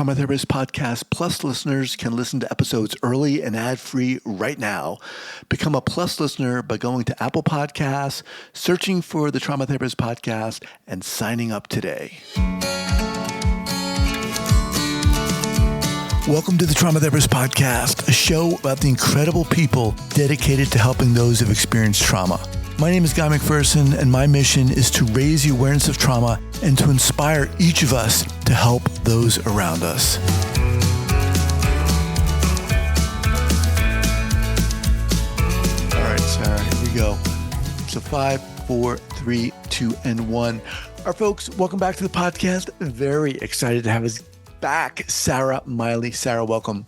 Trauma Therapist Podcast Plus listeners can listen to episodes early and ad-free right now. Become a Plus listener by going to Apple Podcasts, searching for the Trauma Therapist Podcast, and signing up today. Welcome to the Trauma Therapist Podcast, a show about the incredible people dedicated to helping those who've experienced trauma. My name is Guy McPherson, and my mission is to raise the awareness of trauma and to inspire each of us to help those around us. All right, Sarah, here we go. So 5, 4, 3, 2, and 1. All right, folks, welcome back to the podcast. Very excited to have us back, Sara Miley. Sara, welcome.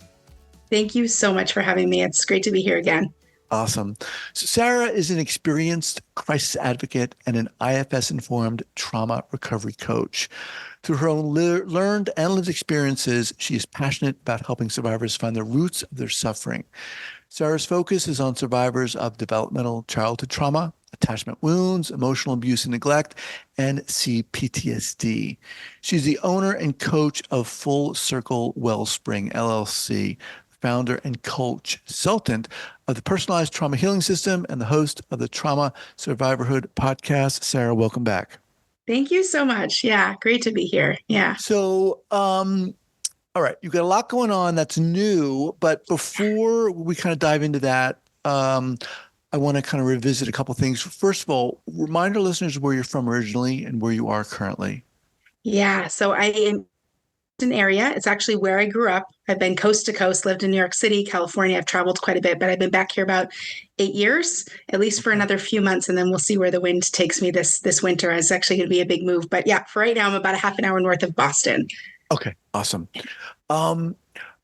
Thank you so much for having me. It's great to be here again. Awesome. So Sara is an experienced crisis advocate and an IFS-informed trauma recovery coach. Through her own learned and lived experiences, she is passionate about helping survivors find the roots of their suffering. Sara's focus is on survivors of developmental childhood trauma, attachment wounds, emotional abuse and neglect, and cPTSD. She's the owner and coach of Circle Wellspring LLC, founder and coach-sultant of the Personalized Trauma Healing System, and the host of the Trauma Survivorhood podcast. Sara, welcome back. Thank you so much. Yeah, great to be here. Yeah. So, all right, you've got a lot going on that's new, but before we kind of dive into that, I want to kind of revisit a couple things. First of all, remind our listeners where you're from originally and where you are currently. Yeah, so I am an area. It's actually where I grew up. I've been coast to coast, lived in New York City, California. I've traveled quite a bit, but I've been back here about 8 years, at least for another few months. And then we'll see where the wind takes me this winter. It's actually going to be a big move. But yeah, for right now, I'm about a half an hour north of Boston. Okay, awesome. All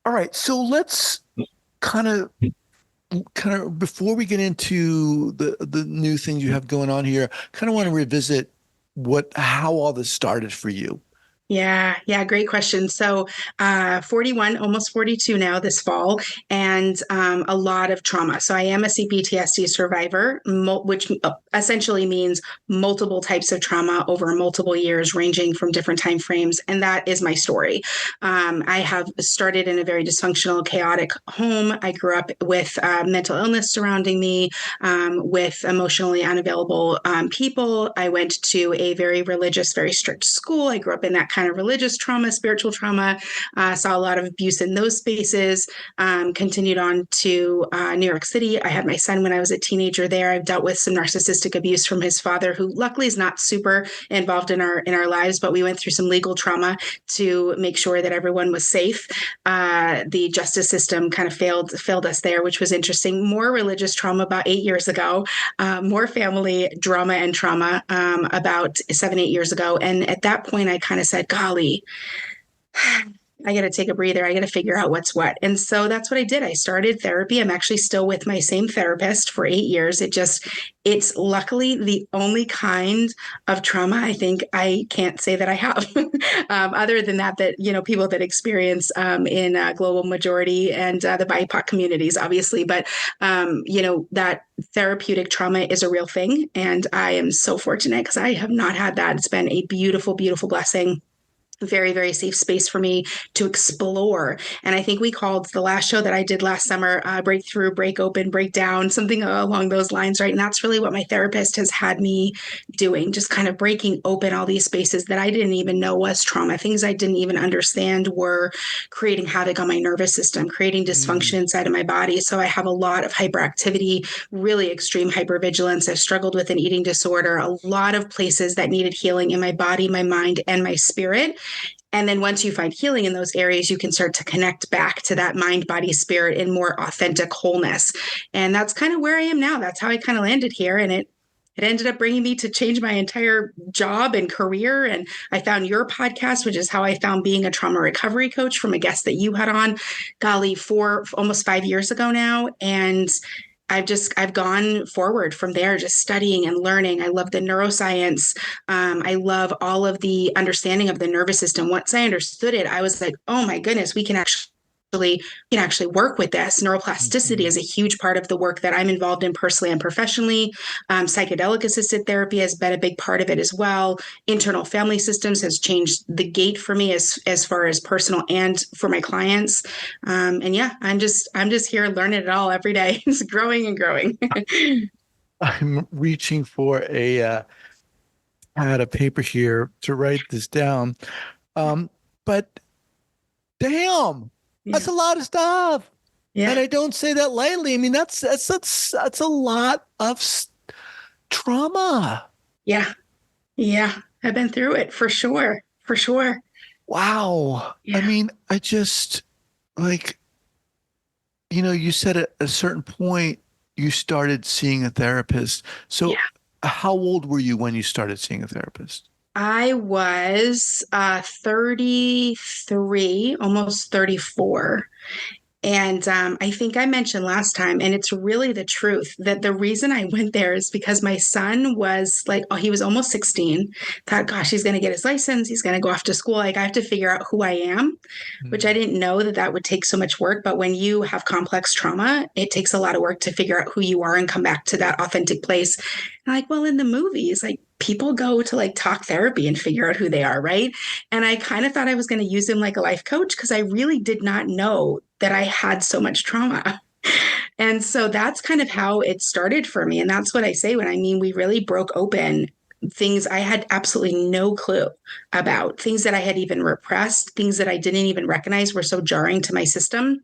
right. So let's kind of before we get into the new things you have going on here, kind of want to revisit how all this started for you. Yeah, great question. So 41, almost 42 now this fall, and a lot of trauma. So I am a cPTSD survivor, which essentially means multiple types of trauma over multiple years, ranging from different time frames. And that is my story. I have started in a very dysfunctional, chaotic home. I grew up with mental illness surrounding me, with emotionally unavailable people. I went to a very religious, very strict school. I grew up in that kind of religious trauma, spiritual trauma, saw a lot of abuse in those spaces, continued on to New York City. I had my son when I was a teenager there. I've dealt with some narcissistic abuse from his father, who luckily is not super involved in our lives, but we went through some legal trauma to make sure that everyone was safe. The justice system kind of failed us there, which was interesting. More religious trauma about 8 years ago, more family drama and trauma about 7-8 years ago. And at that point, I kind of said, golly, I got to take a breather. I got to figure out what's what. And so that's what I did. I started therapy. I'm actually still with my same therapist for 8 years. It's luckily the only kind of trauma I think I can't say that I have, other than that, people that experience in global majority and the BIPOC communities, obviously. But, that therapeutic trauma is a real thing. And I am so fortunate because I have not had that. It's been a beautiful, beautiful blessing. Very, very safe space for me to explore. And I think we called the last show that I did last summer, Breakthrough, Break Open, Break Down, something along those lines, right? And that's really what my therapist has had me doing, just kind of breaking open all these spaces that I didn't even know was trauma. Things I didn't even understand were creating havoc on my nervous system, creating dysfunction inside of my body. So I have a lot of hyperactivity, really extreme hypervigilance. I've struggled with an eating disorder, a lot of places that needed healing in my body, my mind, and my spirit. And then once you find healing in those areas, you can start to connect back to that mind, body, spirit in more authentic wholeness. And that's kind of where I am now. That's how I kind of landed here. And it ended up bringing me to change my entire job and career. And I found your podcast, which is how I found being a trauma recovery coach from a guest that you had on, almost 5 years ago now. And I've gone forward from there, just studying and learning. I love the neuroscience. I love all of the understanding of the nervous system. Once I understood it, I was like, oh my goodness, we can actually can actually work with this. Neuroplasticity Mhm. is a huge part of the work that I'm involved in personally and professionally. Psychedelic assisted therapy has been a big part of it as well. Internal family systems has changed the gate for me as far as personal and for my clients. And yeah, I'm just here learning it all every day. It's growing and growing. I'm reaching for I had a paper here to write this down. But damn, that's Yeah. a lot of stuff. And Yeah. I don't say that lightly. I mean, that's a lot of trauma. Yeah. Yeah. I've been through it for sure. For sure. Wow. I Yeah. mean, I just like, you said at a certain point you started seeing a therapist. So Yeah. how old were you when you started seeing a therapist? I was 33, almost 34. And I think I mentioned last time, and it's really the truth, that the reason I went there is because my son was like, oh, he was almost 16. Thought, gosh, he's going to get his license. He's going to go off to school. Like, I have to figure out who I am, which I Mm. didn't know that that would take so much work. But when you have complex trauma, it takes a lot of work to figure out who you are and come back to that authentic place. And like, well, in the movies, like, people go to like talk therapy and figure out who they are, right? And I kind of thought I was going to use him like a life coach because I really did not know that I had so much trauma. And so that's kind of how it started for me. And that's what I say when I mean we really broke open things I had absolutely no clue about, things that I had even repressed, things that I didn't even recognize were so jarring to my system.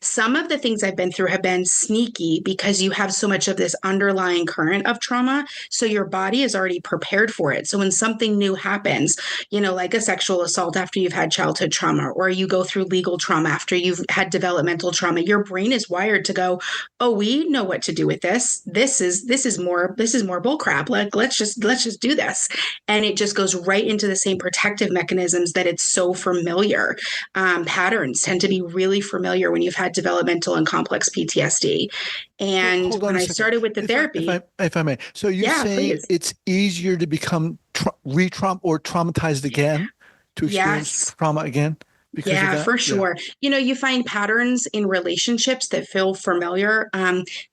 Some of the things I've been through have been sneaky because you have so much of this underlying current of trauma. So your body is already prepared for it. So when something new happens, like a sexual assault after you've had childhood trauma, or you go through legal trauma after you've had developmental trauma, your brain is wired to go, oh, we know what to do with this. This is more bullcrap. Like let's just do this. And it just goes right into the same protective mechanisms that it's so familiar. Patterns tend to be really familiar when you've had developmental and complex PTSD. So And hold on when a I second, started with the therapy, if I may. So you're yeah, saying please. it's easier to become re-traum or traumatized again, to experience Yes. trauma again because of Yeah, that? for Yeah. sure. You find patterns in relationships that feel familiar.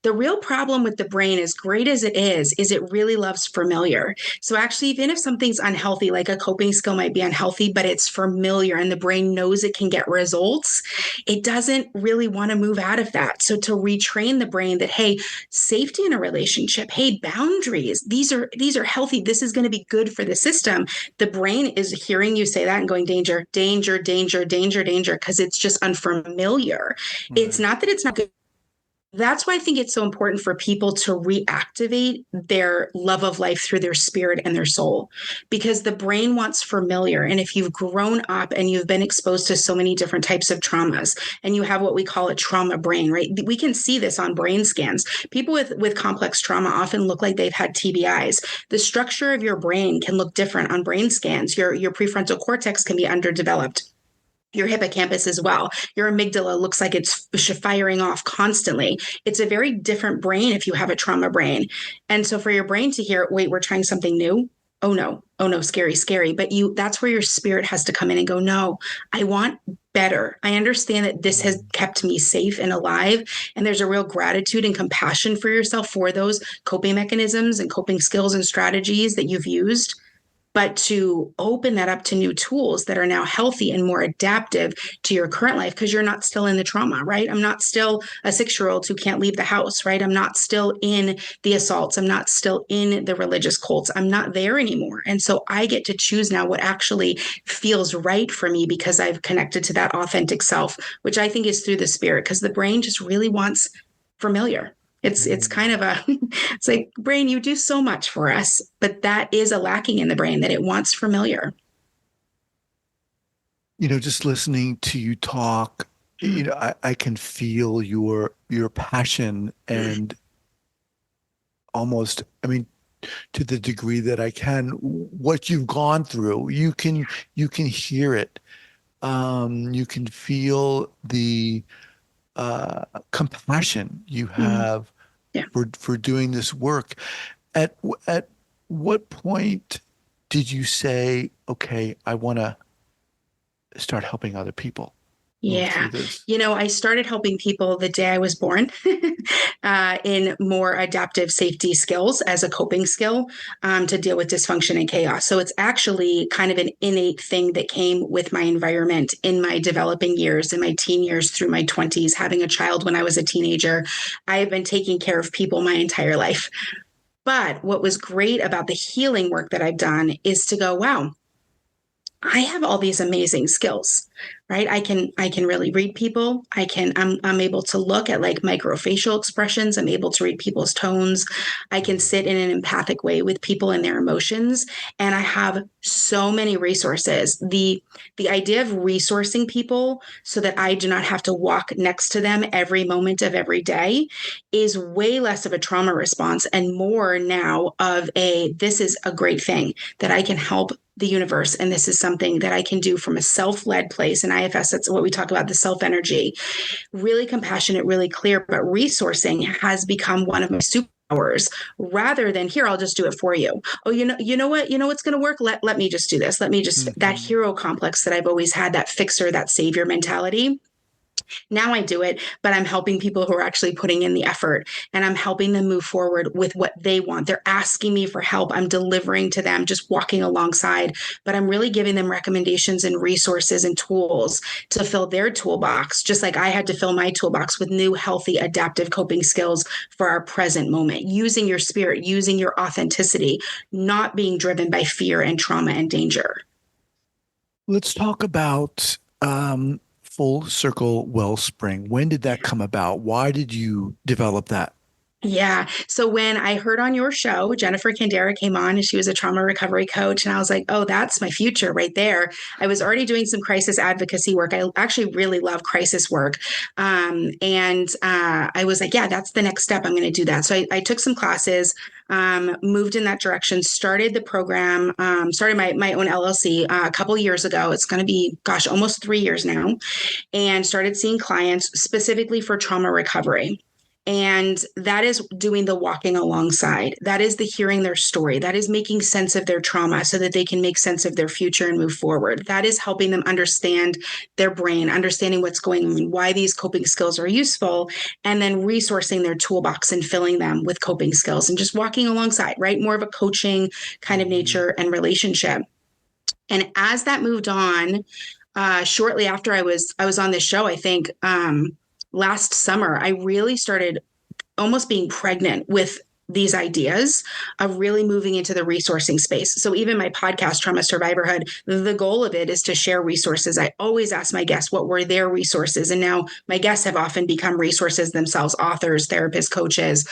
The real problem with the brain, as great as is it really loves familiar. So actually, even if something's unhealthy, like a coping skill might be unhealthy, but it's familiar and the brain knows it can get results, it doesn't really want to move out of that. So to retrain the brain that, hey, safety in a relationship, hey, boundaries, these are healthy. This is going to be good for the system. The brain is hearing you say that and going, danger, danger, danger, danger, danger, because it's just unfamiliar. It's Right. not that it's not good. That's why I think it's so important for people to reactivate their love of life through their spirit and their soul, because the brain wants familiar. And if you've grown up and you've been exposed to so many different types of traumas, and you have what we call a trauma brain, right? We can see this on brain scans. People with complex trauma often look like they've had TBIs. The structure of your brain can look different on brain scans. Your prefrontal cortex can be underdeveloped, your hippocampus as well. Your amygdala looks like it's firing off constantly. It's a very different brain if you have a trauma brain. And so for your brain to hear, wait, we're trying something new. Oh no, scary, scary. But that's where your spirit has to come in and go, no, I want better. I understand that this has Mm. kept me safe and alive. And there's a real gratitude and compassion for yourself for those coping mechanisms and coping skills and strategies that you've used, but to open that up to new tools that are now healthy and more adaptive to your current life, because you're not still in the trauma, right? I'm not still a 6-year-old who can't leave the house, right? I'm not still in the assaults. I'm not still in the religious cults. I'm not there anymore. And so I get to choose now what actually feels right for me because I've connected to that authentic self, which I think is through the spirit, because the brain just really wants familiar. It's kind Mm. of a it's like, brain, you do so much for us, but that is a lacking in the brain, that it wants familiar. Just listening to you talk, Mm, I can feel your passion mm, and almost, I mean, to the degree that I can, what you've gone through, you can hear it. You can feel the compassion you mm. have Yeah. for doing this work. At what point did you say, okay, I want to start helping other people? move through Yeah. this? I started helping people the day I was born in more adaptive safety skills as a coping skill to deal with dysfunction and chaos. So it's actually kind of an innate thing that came with my environment in my developing years, in my teen years through my 20s, having a child when I was a teenager. I have been taking care of people my entire life. But what was great about the healing work that I've done is to go, wow, I have all these amazing skills, right? I can really read people. I'm able to look at like microfacial expressions. I'm able to read people's tones. I can sit in an empathic way with people and their emotions. And I have so many resources. The idea of resourcing people so that I do not have to walk next to them every moment of every day is way less of a trauma response and more now of this is a great thing that I can help the universe. And this is something that I can do from a self-led place. And IFS, that's what we talk about, the self-energy, really compassionate, really clear, but resourcing has become one of my superpowers rather than here, I'll just do it for you. Oh, what's going to work. Let me just do this. Let me just, that hero complex that I've always had, that fixer, that savior mentality. Now I do it, but I'm helping people who are actually putting in the effort and I'm helping them move forward with what they want. They're asking me for help. I'm delivering to them, just walking alongside, but I'm really giving them recommendations and resources and tools to fill their toolbox, just like I had to fill my toolbox with new, healthy, adaptive coping skills for our present moment, using your spirit, using your authenticity, not being driven by fear and trauma and danger. Let's talk about Full Circle Wellspring. When did that come about? Why did you develop that? Yeah. So when I heard on your show, Jennifer Candera came on and she was a trauma recovery coach. And I was like, oh, that's my future right there. I was already doing some crisis advocacy work. I actually really love crisis work. I was like, yeah, that's the next step. I'm going to do that. So I took some classes, moved in that direction, started the program, started my own LLC a couple years ago. It's going to be, almost 3 years now, and started seeing clients specifically for trauma recovery. And that is doing the walking alongside. That is the hearing their story. That is making sense of their trauma so that they can make sense of their future and move forward. That is helping them understand their brain, understanding what's going on, why these coping skills are useful, and then resourcing their toolbox and filling them with coping skills and just walking alongside, right? More of a coaching kind of nature and relationship. And as that moved on, shortly after I was on this show, I think, last summer, I really started almost being pregnant with these ideas of really moving into the resourcing space. So even my podcast, Trauma Survivorhood, the goal of it is to share resources. I always ask my guests what were their resources. And now my guests have often become resources themselves, authors, therapists, coaches,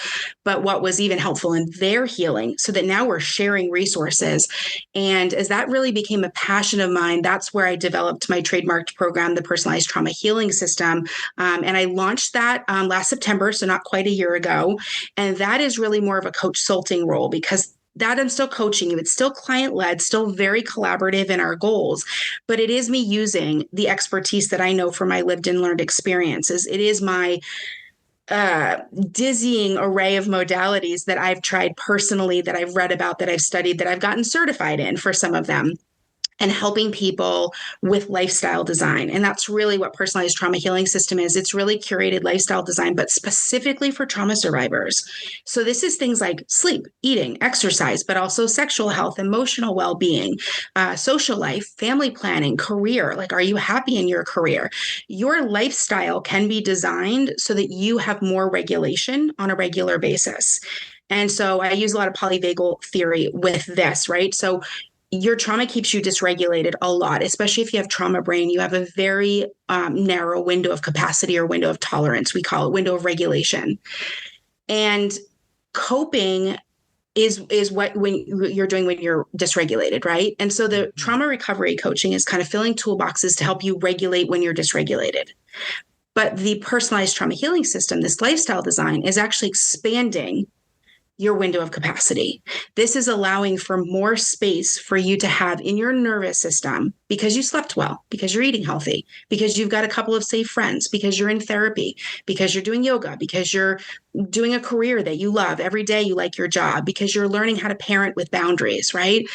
but what was even helpful in their healing so that now we're sharing resources. And as that really became a passion of mine, that's where I developed my trademarked program, the Personalized Trauma Healing System. And I launched that last September, so not quite a year ago. And that is really more of a coach-sulting role because that I'm still coaching you. It's still client-led, still very collaborative in our goals, but it is me using the expertise that I know from my lived and learned experiences. It is my dizzying array of modalities that I've tried personally, that I've read about, that I've studied, that I've gotten certified in for some of them, and helping people with lifestyle design. And that's really what Personalized Trauma Healing System is. It's really curated lifestyle design, but specifically for trauma survivors. So this is things like sleep, eating, exercise, but also sexual health, emotional well-being, social life, family planning, career. Like, are you happy in your career? Your lifestyle can be designed so that you have more regulation on a regular basis. And so I use a lot of polyvagal theory with this, right? So your trauma keeps you dysregulated a lot, especially if you have trauma brain. You have a very narrow window of capacity or window of tolerance. We call it window of regulation. And coping is what when you're doing when you're dysregulated, right? And so the trauma recovery coaching is kind of filling toolboxes to help you regulate when you're dysregulated. But the personalized trauma healing system, this lifestyle design, is actually expanding your window of capacity. This is allowing for more space for you to have in your nervous system because you slept well, because you're eating healthy, because you've got a couple of safe friends, because you're in therapy, because you're doing yoga, because you're doing a career that you love. Every day you like your job, because you're learning how to parent with boundaries, right?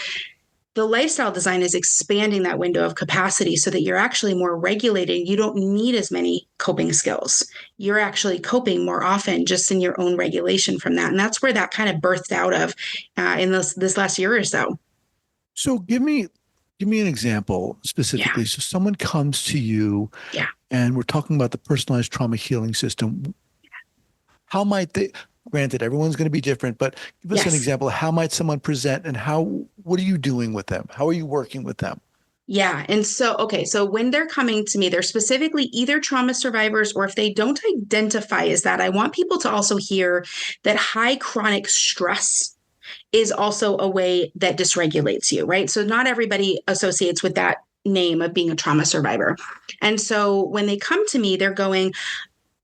The lifestyle design is expanding that window of capacity so that you're actually more regulated. You don't need as many coping skills. You're actually coping more often just in your own regulation from that. And that's where that kind of birthed out of in this last year or so. So give me an example Yeah. specifically. So someone comes to you Yeah. and we're talking about the personalized trauma healing system. How might they, granted, everyone's going to be different, but give us an Yes. example. How might someone present and what are you doing with them? How are you working with them? Yeah. And so, okay. So when they're coming to me, they're specifically either trauma survivors, or if they don't identify as that, I want people to also hear that high chronic stress is also a way that dysregulates you, right? So not everybody associates with that name of being a trauma survivor. And so when they come to me, they're going,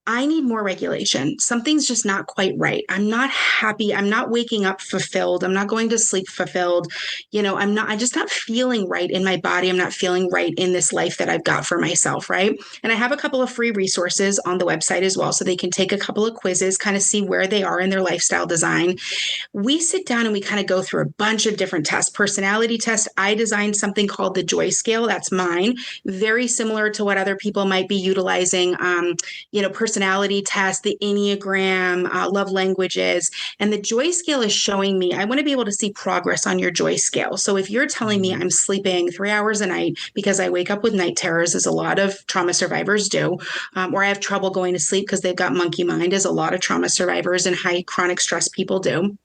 I need more regulation. Something's just not quite right. I'm not happy. I'm not waking up fulfilled. I'm not going to sleep fulfilled. I'm just not feeling right in my body. I'm not feeling right in this life that I've got for myself. Right. And I have a couple of free resources on the website as well. So they can take a couple of quizzes, kind of see where they are in their lifestyle design. We sit down and we kind of go through a bunch of different tests. Personality test. I designed something called the Joy Scale. That's mine. Very similar to what other people might be utilizing. Personality test, the Enneagram, love languages. And the Joy Scale is showing me, I want to be able to see progress on your Joy Scale. So if you're telling me I'm sleeping 3 hours a night because I wake up with night terrors, as a lot of trauma survivors do, or I have trouble going to sleep because they've got monkey mind, as a lot of trauma survivors and high chronic stress people do.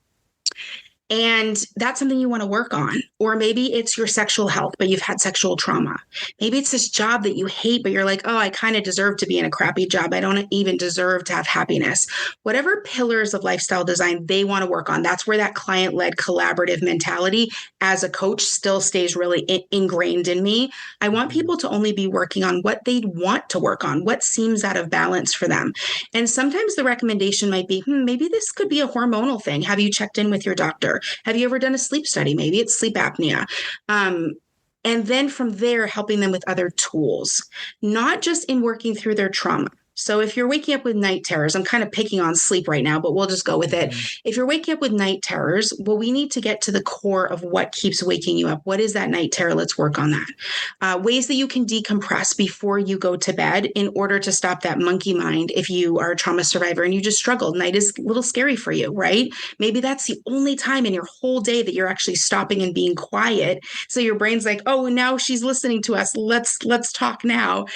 And that's something you want to work on. Or maybe it's your sexual health, but you've had sexual trauma. Maybe it's this job that you hate, but you're like, oh, I kind of deserve to be in a crappy job. I don't even deserve to have happiness. Whatever pillars of lifestyle design they want to work on, that's where that client-led collaborative mentality as a coach still stays really ingrained in me. I want people to only be working on what they want to work on, what seems out of balance for them. And sometimes the recommendation might be, maybe this could be a hormonal thing. Have you checked in with your doctor? Have you ever done a sleep study? Maybe it's sleep apnea. And then from there, helping them with other tools, not just in working through their trauma. So if you're waking up with night terrors, I'm kind of picking on sleep right now, but we'll just go with it. If you're waking up with night terrors, well, we need to get to the core of what keeps waking you up. What is that night terror? Let's work on that. Ways that you can decompress before you go to bed in order to stop that monkey mind. If you are a trauma survivor and you just struggled, night is a little scary for you, right? Maybe that's the only time in your whole day that you're actually stopping and being quiet. So your brain's like, oh, now she's listening to us. Let's talk now.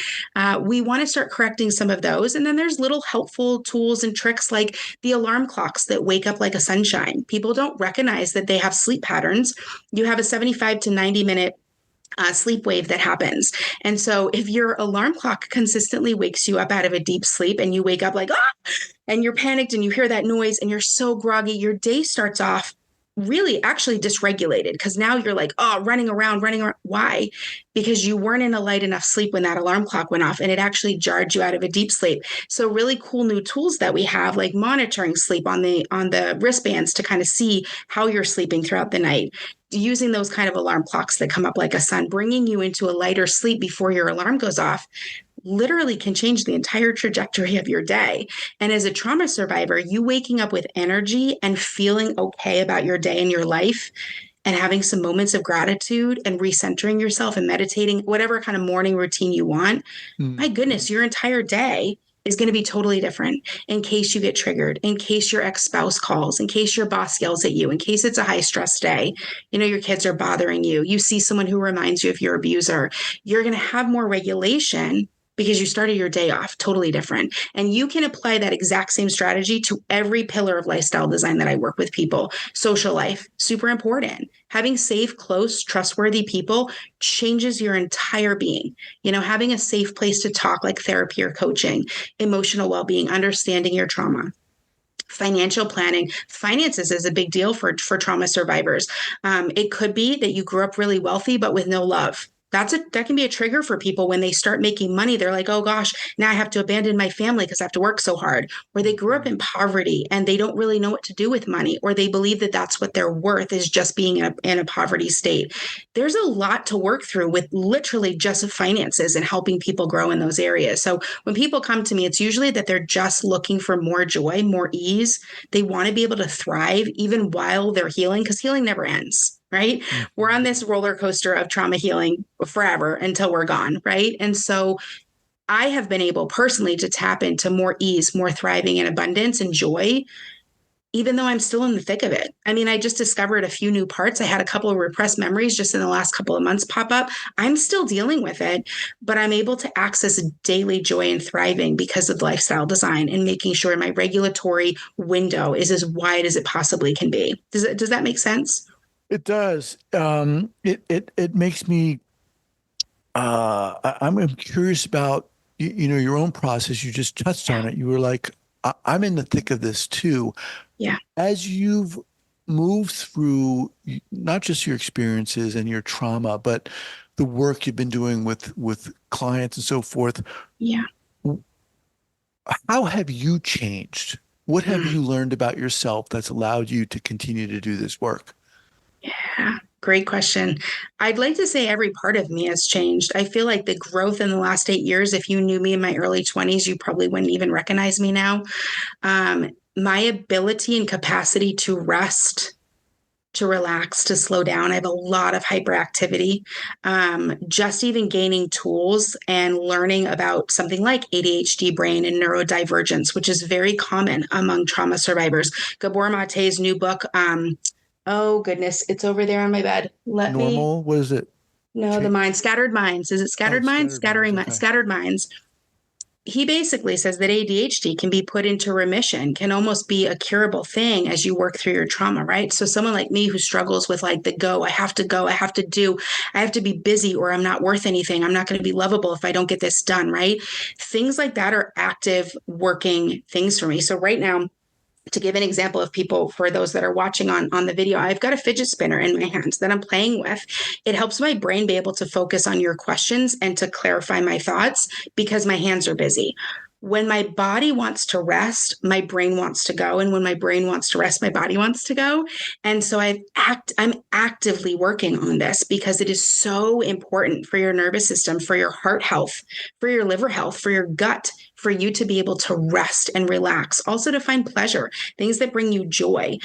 We want to start correcting some of those. And then there's little helpful tools and tricks like the alarm clocks that wake up like a sunshine. People don't recognize that they have sleep patterns. You have a 75 to 90-minute sleep wave that happens. And so if your alarm clock consistently wakes you up out of a deep sleep and you wake up like, and you're panicked and you hear that noise and you're so groggy, your day starts off really actually dysregulated, because now you're like, running around. Why? Because you weren't in a light enough sleep when that alarm clock went off, and it actually jarred you out of a deep sleep. So really cool new tools that we have, like monitoring sleep on the wristbands to kind of see how you're sleeping throughout the night. Using those kind of alarm clocks that come up like a sun, bringing you into a lighter sleep before your alarm goes off, literally can change the entire trajectory of your day. And as a trauma survivor, you waking up with energy and feeling okay about your day and your life and having some moments of gratitude and recentering yourself and meditating, whatever kind of morning routine you want, my goodness, your entire day is going to be totally different in case you get triggered, in case your ex-spouse calls, in case your boss yells at you, in case it's a high stress day, your kids are bothering you, you see someone who reminds you of your abuser. You're going to have more regulation because you started your day off totally different. And you can apply that exact same strategy to every pillar of lifestyle design that I work with people. Social life, super important. Having safe, close, trustworthy people changes your entire being. Having a safe place to talk, like therapy or coaching, emotional well-being, understanding your trauma. Financial planning. Finances is a big deal for trauma survivors. It could be that you grew up really wealthy, but with no love. That can be a trigger for people when they start making money. They're like, oh gosh, now I have to abandon my family because I have to work so hard. Or they grew up in poverty and they don't really know what to do with money, or they believe that that's what their worth is, just being in a poverty state. There's a lot to work through with literally just finances and helping people grow in those areas. So when people come to me, it's usually that they're just looking for more joy, more ease. They want to be able to thrive even while they're healing, because healing never ends. right? We're on this roller coaster of trauma healing forever until we're gone, right? And so I have been able personally to tap into more ease, more thriving and abundance and joy, even though I'm still in the thick of it. I mean, I just discovered a few new parts. I had a couple of repressed memories just in the last couple of months pop up. I'm still dealing with it, but I'm able to access daily joy and thriving because of lifestyle design and making sure my regulatory window is as wide as it possibly can be. Does that make sense? It does. It makes me. I'm curious about your own process. You just touched on it. You were like, I'm in the thick of this too. Yeah. As you've moved through not just your experiences and your trauma, but the work you've been doing with clients and so forth, Yeah. how have you changed? What have you learned about yourself that's allowed you to continue to do this work? Yeah. Great question. I'd like to say every part of me has changed. I feel like the growth in the last 8 years, if you knew me in my early 20s, you probably wouldn't even recognize me now. My ability and capacity to rest, to relax, to slow down. I have a lot of hyperactivity. Just even gaining tools and learning about something like ADHD brain and neurodivergence, which is very common among trauma survivors. Gabor Mate's new book, oh goodness, it's over there on my bed. Let me, Normal? What is it? no, the mind, Scattered Minds. Is it Oh, Scattered Minds? scattered minds. Okay. Scattered Minds. He basically says that ADHD can be put into remission, can almost be a curable thing as you work through your trauma, right? So someone like me who struggles with like the go, I have to go, I have to do, I have to be busy or I'm not worth anything. I'm not going to be lovable if I don't get this done, right? Things like that are active working things for me. So right now, to give an example of people, for those that are watching on the video, I've got a fidget spinner in my hands that I'm playing with. It helps my brain be able to focus on your questions and to clarify my thoughts because my hands are busy. When my body wants to rest, my brain wants to go. And when my brain wants to rest, my body wants to go. And so I'm actively working on this because it is so important for your nervous system, for your heart health, for your liver health, for your gut, for you to be able to rest and relax, also to find pleasure, things that bring you joy.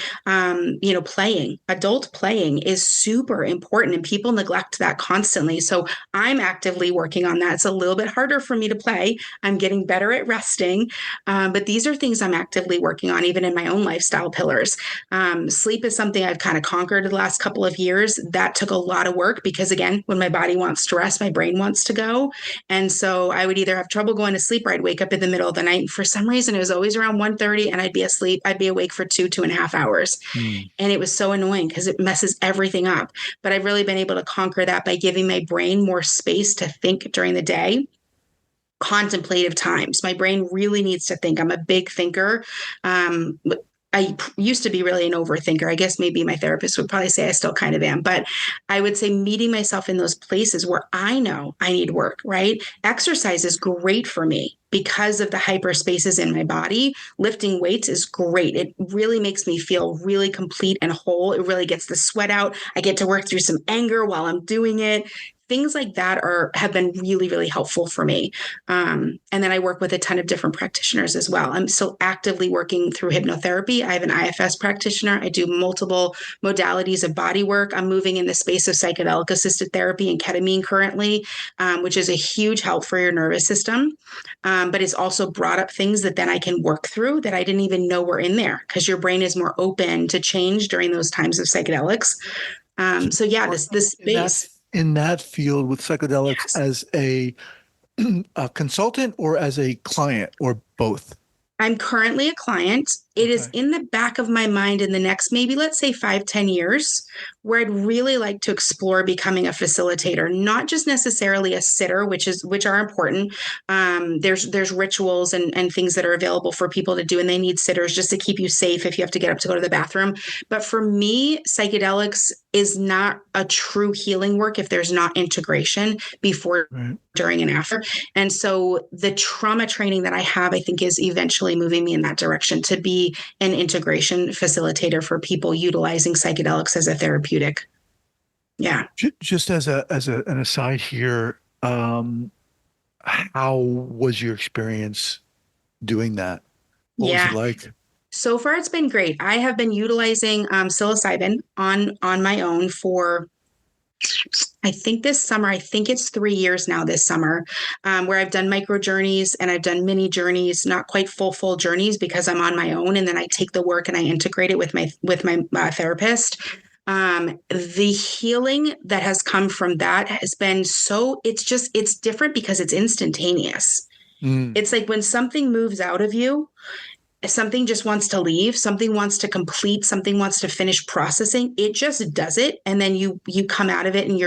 Adult playing is super important and people neglect that constantly. So I'm actively working on that. It's a little bit harder for me to play. I'm getting better at resting. But these are things I'm actively working on, even in my own lifestyle pillars. Sleep is something I've kind of conquered the last couple of years. That took a lot of work because, again, when my body wants to rest, my brain wants to go. And so I would either have trouble going to sleep or I'd wake up in the middle of the night. For some reason, it was always around 1:30 and I'd be asleep. I'd be awake for 2.5 hours. Hmm. And it was so annoying because it messes everything up. But I've really been able to conquer that by giving my brain more space to think during the day. Contemplative times. My brain really needs to think. I'm a big thinker. I used to be really an overthinker. I guess maybe my therapist would probably say I still kind of am, but I would say meeting myself in those places where I know I need work, right? Exercise is great for me because of the hyperspaces in my body. Lifting weights is great. It really makes me feel really complete and whole. It really gets the sweat out. I get to work through some anger while I'm doing it. Things like that have been really, really helpful for me. And then I work with a ton of different practitioners as well. I'm still actively working through hypnotherapy. I have an IFS practitioner. I do multiple modalities of body work. I'm moving in the space of psychedelic assisted therapy and ketamine currently, which is a huge help for your nervous system. But it's also brought up things that then I can work through that I didn't even know were in there because your brain is more open to change during those times of psychedelics. So yeah, this space. In that field with psychedelics Yes. as a consultant or as a client or both? I'm currently a client. It is Okay. in the back of my mind in the next, maybe let's say 5-10 years, where I'd really like to explore becoming a facilitator, not just necessarily a sitter, which are important. There's rituals and things that are available for people to do, and they need sitters just to keep you safe if you have to get up to go to the bathroom. But for me, psychedelics is not a true healing work if there's not integration before, Right. during, and after. And so the trauma training that I have, I think, is eventually moving me in that direction to be an integration facilitator for people utilizing psychedelics as a therapeutic. Yeah. Just as an aside here, how was your experience doing that? What was it Yeah. like? So far, it's been great. I have been utilizing psilocybin on my own for, I think this summer, I think it's 3 years now this summer, where I've done micro journeys and I've done mini journeys, not quite full journeys because I'm on my own. And then I take the work and I integrate it with my therapist. The healing that has come from that has been it's different because it's instantaneous. Mm. It's like when something moves out of you, something just wants to leave, something wants to complete, something wants to finish processing, it just does it. And then you come out of it and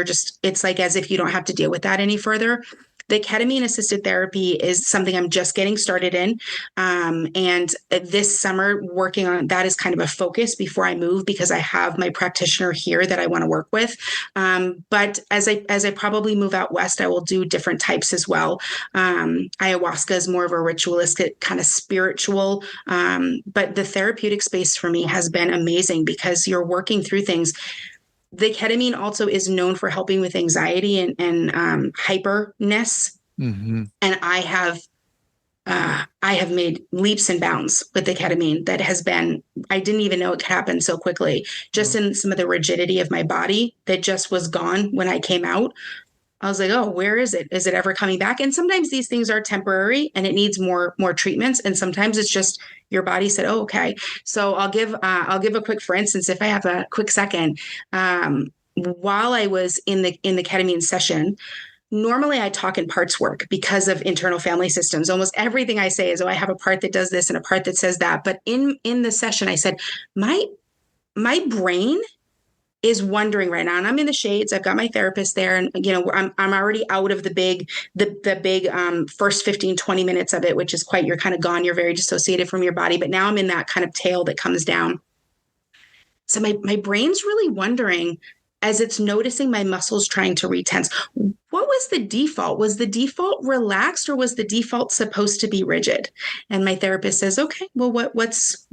it's like as if you don't have to deal with that any further. The ketamine assisted therapy is something I'm just getting started in. And this summer, working on that is kind of a focus before I move because I have my practitioner here that I want to work with. But as I probably move out west, I will do different types as well. Ayahuasca is more of a ritualistic kind of spiritual. But the therapeutic space for me has been amazing because you're working through things. The ketamine also is known for helping with anxiety and hyperness. Mm-hmm. And I have made leaps and bounds with the ketamine that has been, I didn't even know it could happen so quickly, just in some of the rigidity of my body that just was gone when I came out. I was like, oh, where is it? Is it ever coming back? And sometimes these things are temporary and it needs more treatments. And sometimes it's just your body said, oh, okay. So I'll give a quick, for instance, if I have a quick second, while I was in the ketamine session, normally I talk in parts work because of internal family systems. Almost everything I say is, oh, I have a part that does this and a part that says that. But in the session, I said, my brain is wondering right now, and I'm in the shades. I've got my therapist there, and I'm already out of the big first 15, 20 minutes of it, which is quite, you're kind of gone. You're very dissociated from your body, but now I'm in that kind of tail that comes down. So my brain's really wondering as it's noticing my muscles trying to retense. What was the default? Was the default relaxed or was the default supposed to be rigid? And my therapist says, okay, well, what's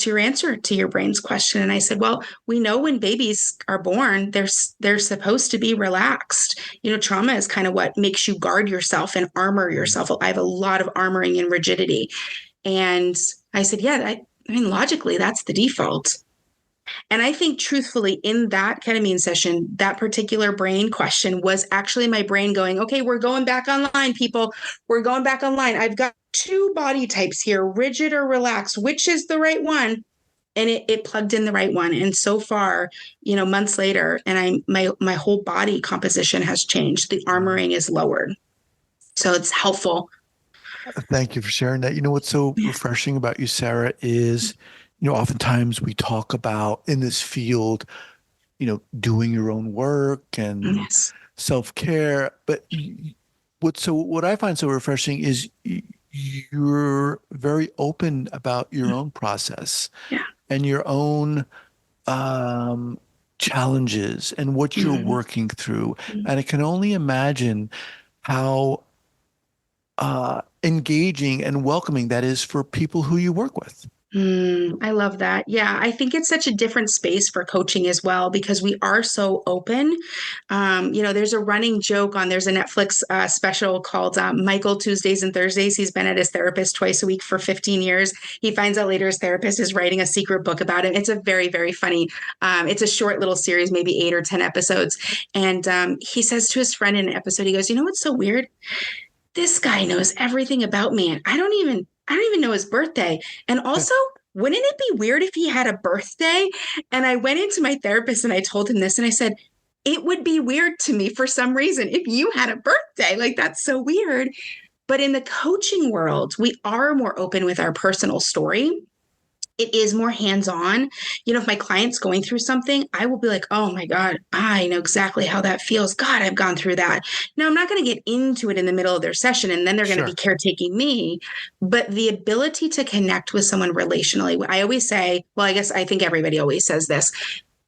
your answer to your brain's question? And I said, well, we know when babies are born, they're supposed to be relaxed. Trauma is kind of what makes you guard yourself and armor yourself. I have a lot of armoring and rigidity. And I said, yeah, I mean, logically, that's the default. And I think truthfully in that ketamine session, that particular brain question was actually my brain going, okay, we're going back online, people. We're going back online. I've got 2 body types here, rigid or relaxed. Which is the right one? And it plugged in the right one. And so far, months later, and my whole body composition has changed. The armoring is lowered. So it's helpful. Thank you for sharing that. What's so refreshing about you, Sara, is oftentimes we talk about in this field, doing your own work and Yes. self-care. But what I find so refreshing is you're very open about your own process and your own challenges and what you're working through. And I can only imagine how engaging and welcoming that is for people who you work with. I love that. Yeah, I think it's such a different space for coaching as well because we are so open. There's a running joke there's a Netflix special called Michael Tuesdays and Thursdays. He's been at his therapist twice a week for 15 years. He finds out later his therapist is writing a secret book about him. It's a very, very funny. It's a short little series, maybe 8 or 10 episodes. And he says to his friend in an episode, he goes, what's so weird? This guy knows everything about me, and I don't even know his birthday. And also, wouldn't it be weird if he had a birthday? And I went into my therapist and I told him this, and I said, it would be weird to me for some reason if you had a birthday. Like, that's so weird. But in the coaching world, we are more open with our personal story. It is more hands-on. If my client's going through something, I will be like, oh my God, I know exactly how that feels. God, I've gone through that. Now, I'm not going to get into it in the middle of their session and then they're going to be caretaking me. But the ability to connect with someone relationally, I always say, well, I think everybody always says this.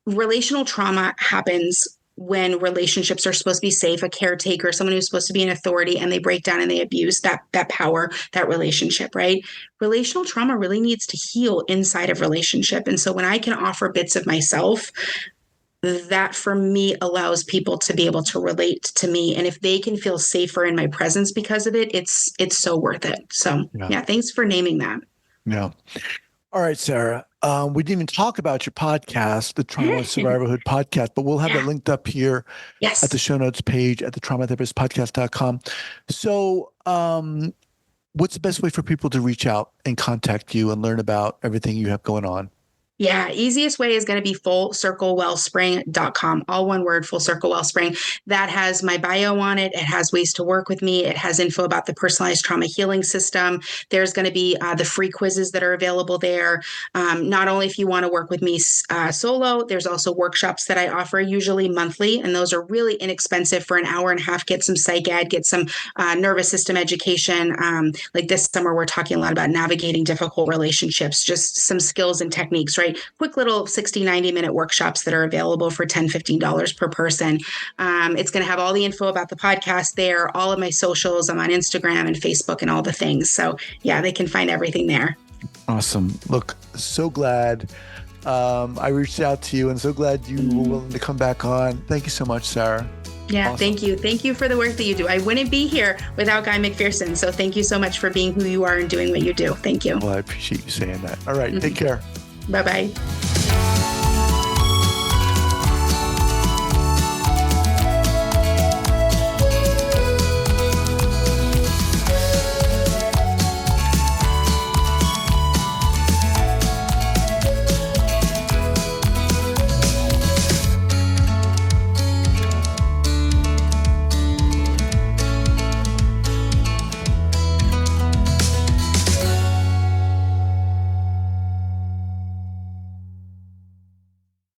Relational trauma happens when relationships are supposed to be safe, a caretaker, someone who's supposed to be an authority, and they break down and they abuse that power, that relationship, right? Relational trauma really needs to heal inside of relationship. And so when I can offer bits of myself, that for me allows people to be able to relate to me. And if they can feel safer in my presence because of it, it's so worth it. So yeah, thanks for naming that. Yeah. All right, Sarah. We didn't even talk about your podcast, the Trauma Survivorhood podcast, but we'll have that linked up here at the show notes page at the traumatherapistpodcast.com. So, what's the best way for people to reach out and contact you and learn about everything you have going on? Yeah, easiest way is going to be fullcirclewellspring.com. All one word, Full Circle Wellspring. That has my bio on it. It has ways to work with me. It has info about the personalized trauma healing system. There's going to be the free quizzes that are available there. Not only if you want to work with me solo, there's also workshops that I offer, usually monthly, and those are really inexpensive for an hour and a half. Get some psych ed, get some nervous system education. Like this summer, we're talking a lot about navigating difficult relationships, just some skills and techniques, right? Quick little 60, 90-minute workshops that are available for $10, $15 per person. It's going to have all the info about the podcast there, all of my socials. I'm on Instagram and Facebook and all the things. So yeah, they can find everything there. Awesome. Look, so glad I reached out to you and so glad you were willing to come back on. Thank you so much, Sarah. Yeah, awesome. Thank you. Thank you for the work that you do. I wouldn't be here without Guy McPherson. So thank you so much for being who you are and doing what you do. Thank you. Well, I appreciate you saying that. All right. Take care. Bye-bye.